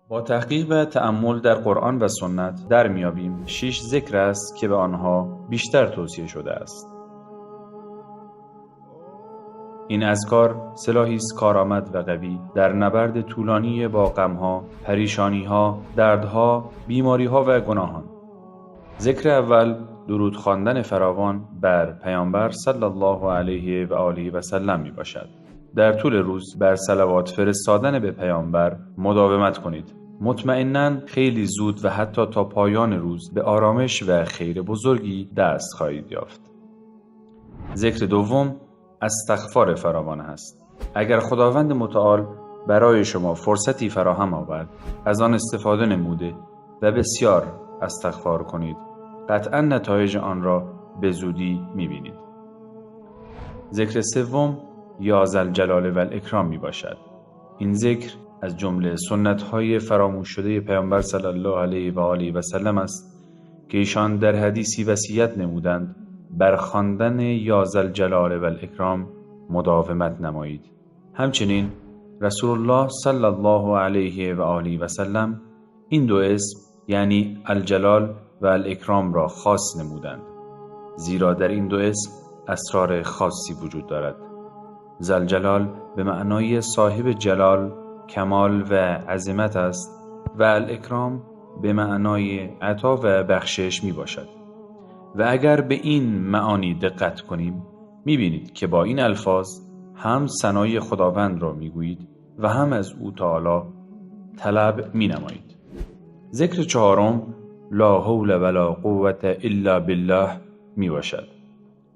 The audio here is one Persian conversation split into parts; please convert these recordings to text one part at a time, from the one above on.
با تحقیق و تأمل در قرآن و سنت در میابیم 6 ذکر است که به آنها بیشتر توصیه شده است. این اذکار سلاحی است کارآمد و قوی در نبرد طولانی با غمها، پریشانیها، دردها، بیماریها و گناهان. ذکر اول درود خواندن فراوان بر پیامبر صلی الله علیه و آله و سلم می باشد. در طول روز بر صلوات فرستادن به پیامبر مداومت کنید. مطمئناً خیلی زود و حتی تا پایان روز به آرامش و خیر بزرگی دست خواهید یافت. ذکر دوم استغفار فراوان است. اگر خداوند متعال برای شما فرصتی فراهم آورد، از آن استفاده نموده و بسیار استغفار کنید، قطعاً نتایج آن را به زودی می‌بینید. ذکر سوم یا ذوالجلال و الاکرام می باشد. این ذکر از جمله سنت‌های فراموش شده پیامبر صلی الله علیه و آله و سلم است که ایشان در حدیثی وصیت نمودند بر خواندن یا ذوالجلال و الاکرام مداومت نمایید. همچنین رسول الله صلی الله علیه و آله و سلم این دو اسم یعنی الجلال و الاکرام را خاص نمودند، زیرا در این دو اسم اسرار خاصی وجود دارد. ذوالجلال به معنای صاحب جلال، کمال و عظمت است و الاکرام به معنای عطا و بخشش می باشد. و اگر به این معانی دقت کنیم می بینید که با این الفاظ هم ثنای خداوند را می گویید و هم از او تعالی طلب می نمایید. ذکر چهارم لا حول ولا قوة الا بالله می باشد.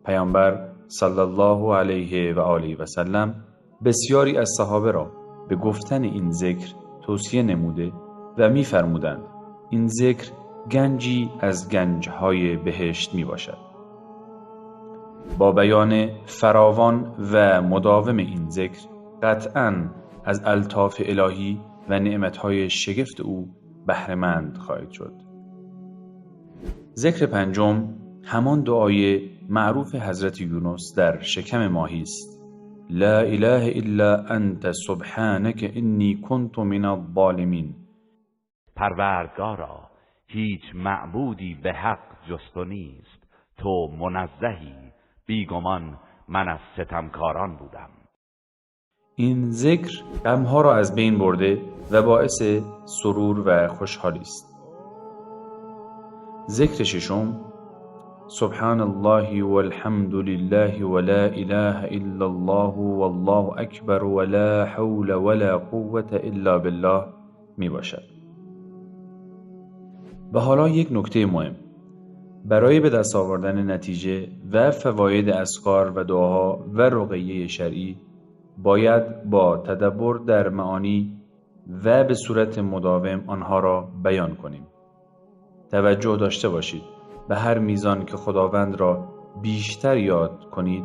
پیامبر صلی الله علیه و آله و سلم بسیاری از صحابه را به گفتن این ذکر توصیه نموده و می‌فرمودند این ذکر گنجی از گنج‌های بهشت می باشد. با بیان فراوان و مداوم این ذکر قطعاً از الطاف الهی و نعمت‌های شگفت او بهره‌مند خواهید شد. ذکر پنجم همان دعای معروف حضرت یونس در شکم ماهی است. لا اله الا انت سبحانك انی کنت من الظالمین. پروردگارا هیچ معبودی به حق جز تو نیست، تو منزهی، بیگمان من از ستمکاران بودم. این ذکر غمها را از بین برده و باعث سرور و خوشحالی است. ذکر ششم سبحان الله والحمد لله ولا اله الا الله والله اکبر ولا حول ولا قوة الا بالله می باشد. و حالا یک نکته مهم. برای به دست آوردن نتیجه و فواید اذکار و دعاها و رقیه شرعی باید با تدبر در معانی و به صورت مداوم آنها را بیان کنیم. توجه داشته باشید به هر میزان که خداوند را بیشتر یاد کنید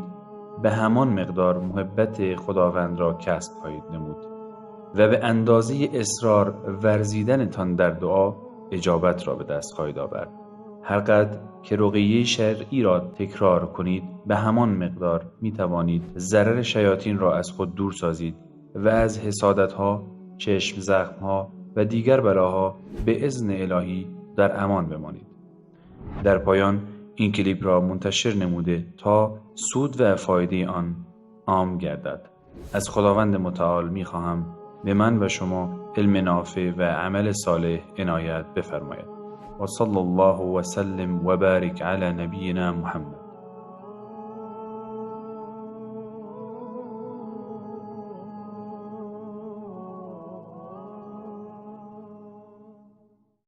به همان مقدار محبت خداوند را کسب خواهید نمود و به اندازه اصرار ورزیدنتان در دعا اجابت را به دست خواهید آورد. هر قدر که رقیه شرعی را تکرار کنید به همان مقدار می توانید ضرر شیاطین را از خود دور سازید و از حسادتها، چشم زخمها و دیگر بلاها به اذن الهی در امان بمانید. در پایان این کلیپ را منتشر نموده تا سود و فایده آن عام گردد. از خداوند متعال می خواهم به من و شما علم نافع و عمل صالح عنایت بفرماید. و صلی الله و سلم و بارک علی نبینا محمد.